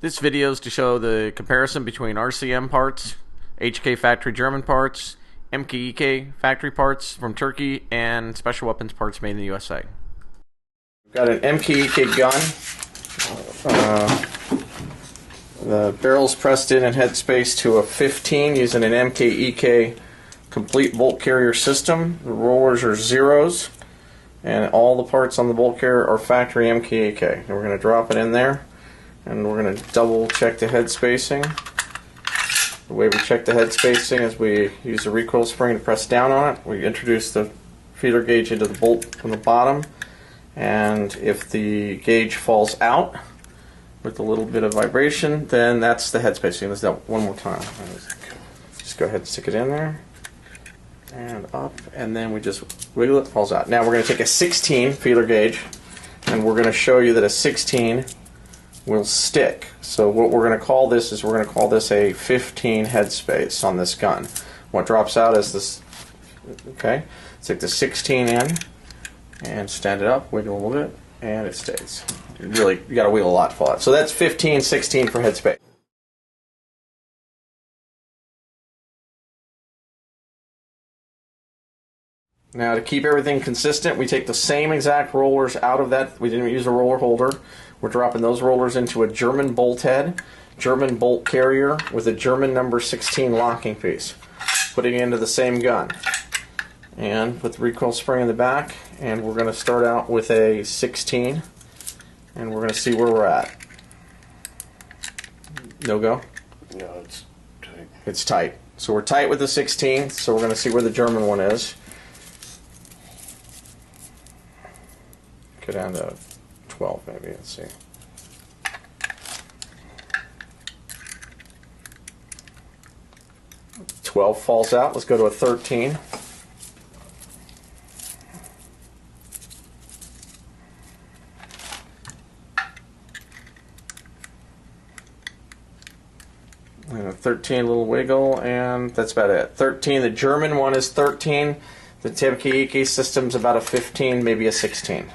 This video is to show the comparison between RCM parts, HK factory German parts, MKEK factory parts from Turkey, and special weapons parts made in the USA. We've got an MKEK gun. The barrel's pressed in headspace to a 15 using an MKEK complete bolt carrier system. The rollers are zeros, and all the parts on the bolt carrier are factory MKEK. And we're going to drop it in there, and we're going to double check the head spacing. The way we check the head spacing is we use the recoil spring to press down on it. We introduce the feeler gauge into the bolt from the bottom, and if the gauge falls out with a little bit of vibration, then that's the head spacing. Let's do that one more time. Just go ahead and stick it in there and up, and then we just wiggle it, falls out. Now we're going to take a 16 feeler gauge, and we're going to show you that a 16 will stick. So what we're going to call this is, we're going to call this a 15 headspace on this gun. What drops out is this. Okay, stick the 16 in and stand it up, wiggle a little bit, and it stays. Really, you got to wiggle a lot to fall out. So that's 15, 16 for headspace. Now, to keep everything consistent, we take the same exact rollers out of that. We didn't use a roller holder. We're dropping those rollers into a German bolt head, German bolt carrier with a German number 16 locking piece. Putting it into the same gun. And with the recoil spring in the back, and we're going to start out with a 16, and we're going to see where we're at. No go? No, it's tight. It's tight. So we're tight with the 16, so we're going to see where the German one is. Go down to 12 maybe, let's see. $12 falls out. Let's go to a 13. And a 13, a little wiggle, and that's about it. 13, the German one is 13. The MKEK system's about a 15, maybe a 16.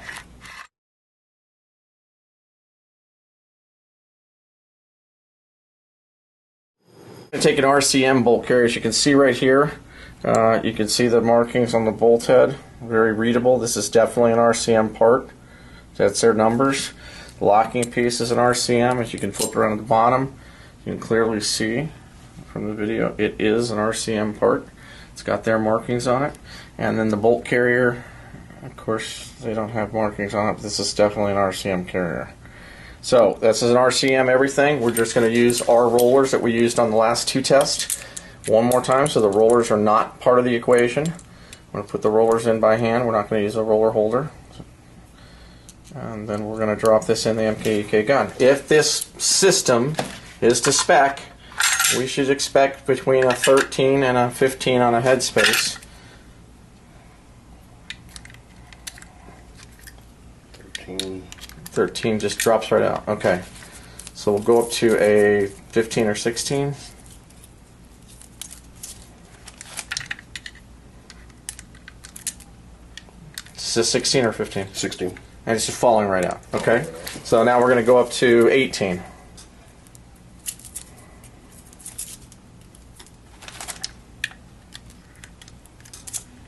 Take an RCM bolt carrier. As you can see right here, you can see the markings on the bolt head. Very readable. This is definitely an RCM part. That's their numbers. The locking piece is an RCM. As you can flip around at the bottom, you can clearly see from the video it is an RCM part. It's got their markings on it. And then the bolt carrier, of course, they don't have markings on it, but this is definitely an RCM carrier. So this is an RCM everything. We're just going to use our rollers that we used on the last two tests one more time, so the rollers are not part of the equation. I'm going to put the rollers in by hand. We're not going to use a roller holder. And then we're going to drop this in the MKEK gun. If this system is to spec, we should expect between a 13 and a 15 on a headspace. 13 just drops right out. Okay, so we'll go up to a 15 or 16. Is this 16 or 15? 16. And it's just falling right out. Okay, so now we're going to go up to 18.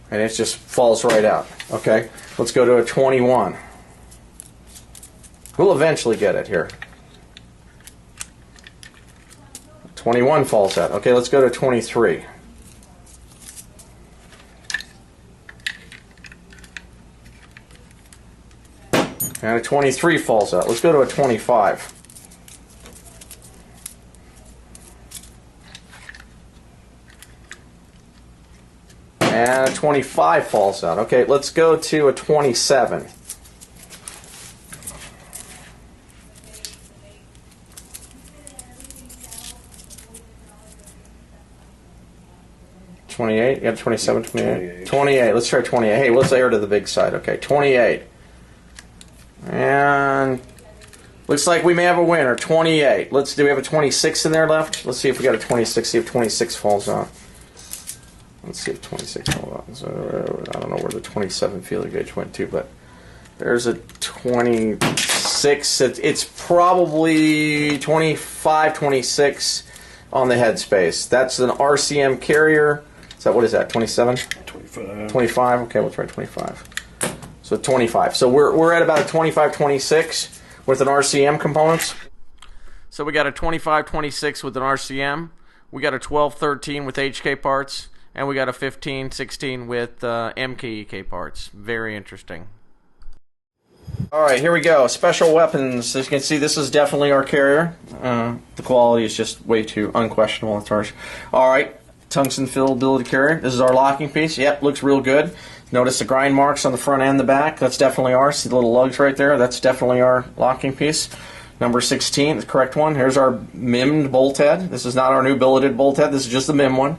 And it just falls right out. Okay, let's go to a 21. We'll eventually get it here. 21 falls out. Okay, let's go to 23. And a 23 falls out. Let's go to a 25. And a 25 falls out. Okay, let's go to a 27. 28, you got 27, 28? 28, let's try 28. Hey, let's air to the big side. Okay, 28. And looks like we may have a winner, 28. Do we have a 26 in there left? Let's see if we got a 26, see if 26 falls out. Let's see if 26 falls out. So, I don't know where the 27 feeler gauge went to, but there's a 26. 26. It's probably 25, 26 on the headspace. That's an RCM carrier. What is that, 27? 25. 25, okay, let's write 25. So 25. So we're at about a 25, 26 with an RCM components. So we got a 25, 26 with an RCM. We got a 12, 13 with HK parts. And we got a 15, 16 with MKEK parts. Very interesting. All right, here we go. Special weapons. As you can see, this is definitely our carrier. The quality is just way too unquestionable as far as. All right, tungsten fillability carrier. This is our locking piece. Yep, looks real good. Notice the grind marks on the front and the back. That's definitely ours. See the little lugs right there? That's definitely our locking piece. Number 16, the correct one. Here's our MIMmed bolt head. This is not our new billeted bolt head. This is just the MIM one.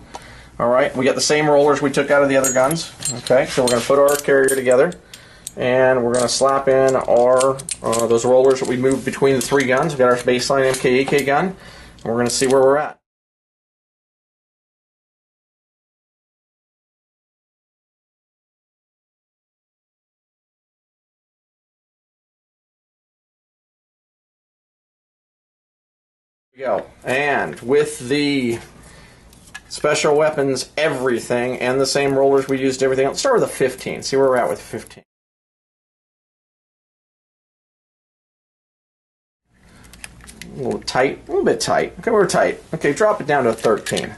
All right, we got the same rollers we took out of the other guns. Okay, so we're going to put our carrier together, and we're going to slap in our those rollers that we moved between the three guns. We've got our baseline MKEK gun, and we're going to see where we're at. Here we go, and with the special weapons, everything, and the same rollers we used everything else. Let's start with a 15. See where we're at with 15. A little tight, a little bit tight. Okay, we're tight. Okay, drop it down to a 13.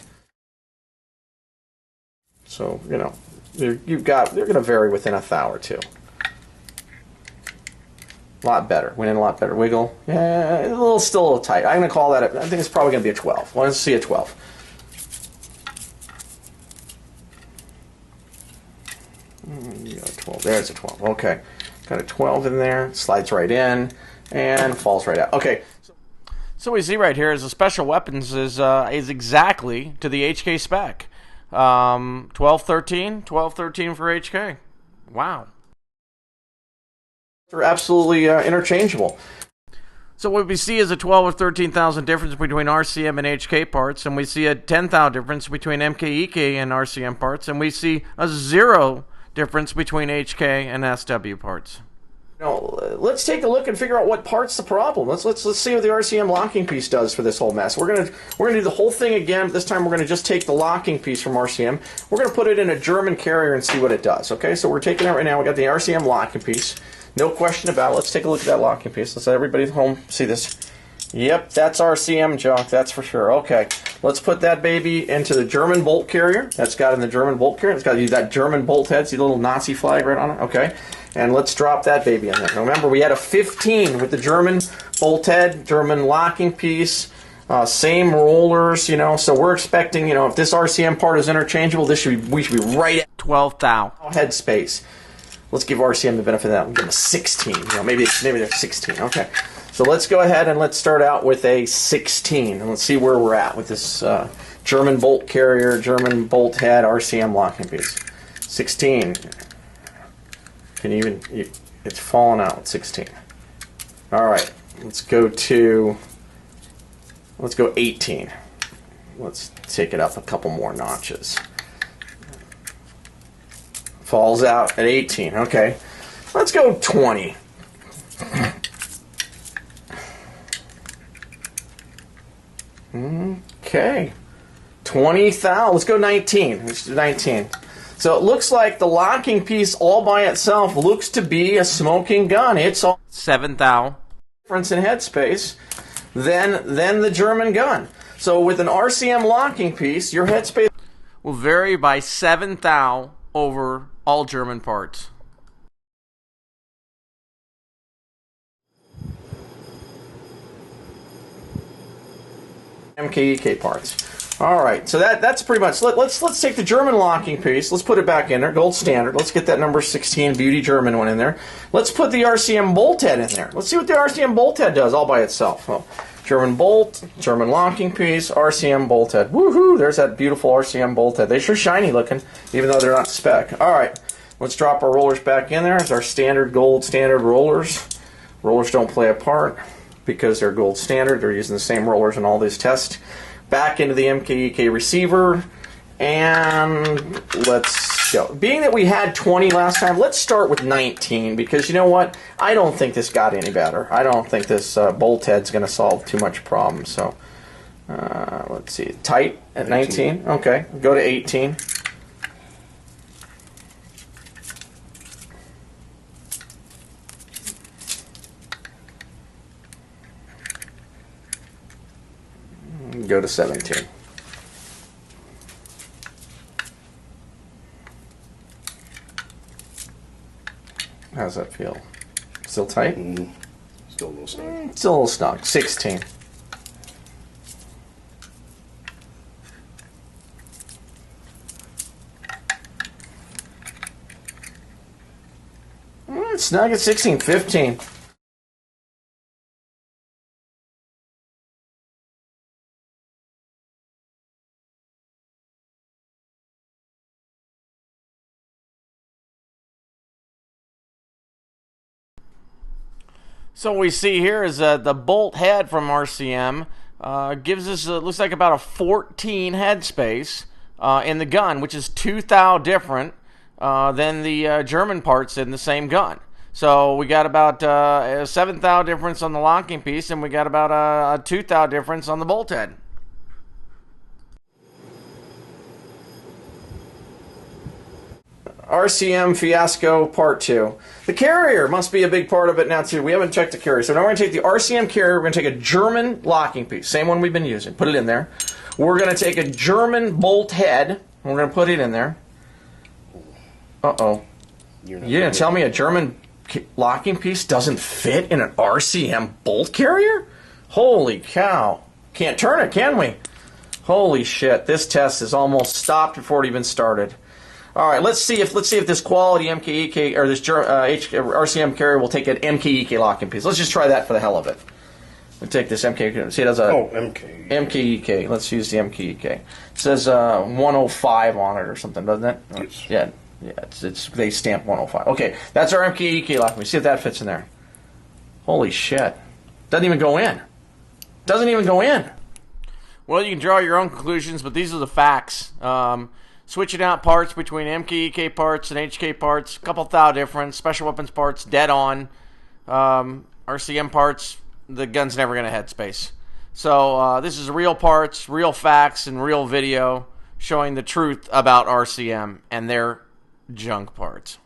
So, you know, they're going to vary within a thou or two. A lot better. Went in a lot better. Wiggle. Yeah, still a little tight. I'm going to call that, I think it's probably going to be a 12. Let's see a 12. You got a 12. There's a 12. Okay. Got a 12 in there. Slides right in and falls right out. Okay. So we see right here is the special weapons is exactly to the HK spec. 12, 13. 12, 13 for HK. Wow. They're absolutely interchangeable. So what we see is a 12 or 13,000 difference between RCM and HK parts, and we see a 10,000 difference between MKEK and RCM parts, and we see a 0 difference between HK and SW parts. Now, let's take a look and figure out what part's the problem. Let's see what the RCM locking piece does for this whole mess. We're gonna do the whole thing again, but this time we're gonna just take the locking piece from RCM. We're gonna put it in a German carrier and see what it does. Okay, so we're taking it right now. We got the RCM locking piece. No question about it. Let's take a look at that locking piece. Let's let everybody at home see this. Yep, that's RCM junk, that's for sure. Okay, let's put that baby into the German bolt carrier. That's got in the German bolt carrier. It's got that German bolt head. See the little Nazi flag right on it? Okay, and let's drop that baby in there. Now remember, we had a 15 with the German bolt head, German locking piece, same rollers, you know, so we're expecting, you know, if this RCM part is interchangeable, we should be right at 12 thou head space. Let's give RCM the benefit of that. We'll give them a 16. You know, maybe they're 16. Okay. So let's go ahead and let's start out with a 16. And let's see where we're at with this German bolt carrier, German bolt head, RCM locking piece. 16. It's falling out with 16. All right. Let's go 18. Let's take it up a couple more notches. Falls out at 18. Okay. Let's go 20. Okay. 20 thou. Let's go 19. Let's do 19. So it looks like the locking piece all by itself looks to be a smoking gun. It's all 7 thou difference in headspace than the German gun. So with an RCM locking piece, your headspace will vary by 7 thou over all German parts. MKEK parts. All right, so that's pretty much. Let's take the German locking piece. Let's put it back in there, gold standard. Let's get that number 16 beauty German one in there. Let's put the RCM bolt head in there. Let's see what the RCM bolt head does all by itself. Well, German bolt, German locking piece, RCM bolt head. Woohoo! There's that beautiful RCM bolt head. They're sure shiny looking, even though they're not spec. All right, let's drop our rollers back in there. It's our standard gold standard rollers. Rollers don't play a part because they're gold standard. They're using the same rollers in all these tests. Back into the MKEK receiver, and let's go. Being that we had 20 last time, let's start with 19, because you know what? I don't think this got any better. I don't think this bolt head's going to solve too much problem. So let's see. Tight at 19. Okay, go to 18. Go to 17. How's that feel? Still tight? Still a little snug. Still a little snug. 16. Snug at 16. 15. So what we see here is the bolt head from RCM gives us, looks like about a 14 headspace in the gun, which is 2 thou different than the German parts in the same gun. So we got about a 7 thou difference on the locking piece, and we got about a 2 thou difference on the bolt head. RCM Fiasco Part 2. The carrier must be a big part of it now too. We haven't checked the carrier. So now we're going to take the RCM carrier, we're going to take a German locking piece, same one we've been using, put it in there. We're going to take a German bolt head, and we're going to put it in there. Uh-oh. You didn't tell me a German locking piece doesn't fit in an RCM bolt carrier? Holy cow. Can't turn it, can we? Holy shit, this test is almost stopped before it even started. All right, let's see if this quality MKEK or this RCM carrier will take an MKEK locking piece. Let's just try that for the hell of it. We'll take this MKEK. See, it has a MKEK. Let's use the MKEK. It says 105 on it or something, doesn't it? Yes. Yeah. It's they stamp 105. Okay, that's our MKEK locking piece. See if that fits in there. Holy shit! Doesn't even go in. Doesn't even go in. Well, you can draw your own conclusions, but these are the facts. Switching out parts between MKEK parts and HK parts, a couple thou difference. Special weapons parts, dead on. RCM parts, the gun's never going to headspace. So this is real parts, real facts, and real video showing the truth about RCM and their junk parts.